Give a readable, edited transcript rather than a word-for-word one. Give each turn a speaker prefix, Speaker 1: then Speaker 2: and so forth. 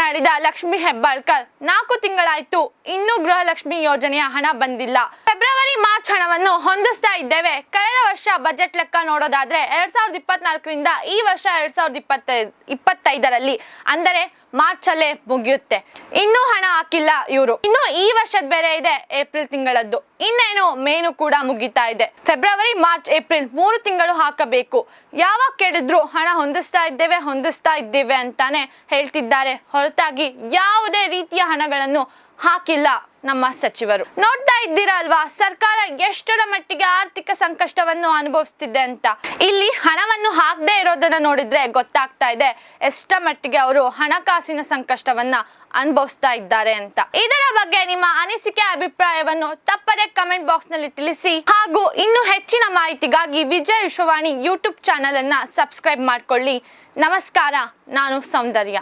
Speaker 1: ಮಾತನಾಡಿದ ಲಕ್ಷ್ಮಿ ಹೆಬ್ಬಾಳ್ಕರ್, 4 ತಿಂಗಳಾಯ್ತು, ಇನ್ನೂ ಗೃಹಲಕ್ಷ್ಮಿ ಯೋಜನೆಯ ಹಣ ಬಂದಿಲ್ಲ. ಫೆಬ್ರವರಿ ಮಾರ್ಚ್ ಹಣವನ್ನು ಹೊಂದಿಸ್ತಾ ಇದ್ದೇವೆ. ಕಳೆದ ವರ್ಷ ಬಜೆಟ್ ಲೆಕ್ಕ ನೋಡೋದಾದ್ರೆ 2024ರಿಂದ ಈ ವರ್ಷ 2025ರಲ್ಲಿ ಅಂದರೆ ಮಾರ್ಚ್ ಅಲ್ಲೇ ಮುಗಿಯುತ್ತೆ. ಇನ್ನೂ ಹಣ ಹಾಕಿಲ್ಲ ಇವರು. ಇನ್ನು ಈ ವರ್ಷದ ಬೇರೆ ಇದೆ ಏಪ್ರಿಲ್ ತಿಂಗಳದ್ದು, ಇನ್ನೇನು ಮೇನು ಕೂಡ ಮುಗಿತಾ ಇದೆ. ಫೆಬ್ರವರಿ ಮಾರ್ಚ್ ಏಪ್ರಿಲ್ 3 ತಿಂಗಳು ಹಾಕಬೇಕು. ಯಾವಾಗ ಕೇಳಿದ್ರು ಹಣ ಹೊಂದಿಸ್ತಾ ಇದ್ದೇವೆ ಅಂತಾನೆ ಹೇಳ್ತಿದ್ದಾರೆ ಹೊರತಾಗಿ ಯಾವುದೇ ರೀತಿಯ ಹಣಗಳನ್ನು ಹಾಕಿಲ್ಲ ನಮ್ಮ ಸಚಿವರು. ನೋಡ್ತಾ ಇದ್ದೀರಾ ಅಲ್ವಾ ಸರ್ಕಾರ ಎಷ್ಟರ ಮಟ್ಟಿಗೆ ಆರ್ಥಿಕ ಸಂಕಷ್ಟವನ್ನು ಅನುಭವಿಸ್ತಿದೆ ಅಂತ. ಇಲ್ಲಿ ಹಣವನ್ನು ಹಾಕದೇ ಇರೋದನ್ನ ನೋಡಿದ್ರೆ ಗೊತ್ತಾಗ್ತಾ ಇದೆ ಎಷ್ಟರ ಮಟ್ಟಿಗೆ ಅವರು ಹಣಕಾಸಿನ ಸಂಕಷ್ಟವನ್ನ ಅನುಭವಿಸ್ತಾ ಇದ್ದಾರೆ ಅಂತ. ಇದರ ಬಗ್ಗೆ ನಿಮ್ಮ ಅನಿಸಿಕೆ ಅಭಿಪ್ರಾಯವನ್ನು ತಪ್ಪದೆ ಕಮೆಂಟ್ ಬಾಕ್ಸ್ ನಲ್ಲಿ ತಿಳಿಸಿ. ಹಾಗೂ ಇನ್ನು ಹೆಚ್ಚಿನ ಮಾಹಿತಿಗಾಗಿ ವಿಜಯ ವಿಶ್ವವಾಣಿ ಯೂಟ್ಯೂಬ್ ಚಾನೆಲ್ ಅನ್ನ ಸಬ್ಸ್ಕ್ರೈಬ್ ಮಾಡ್ಕೊಳ್ಳಿ. ನಮಸ್ಕಾರ, ನಾನು ಸೌಂದರ್ಯ.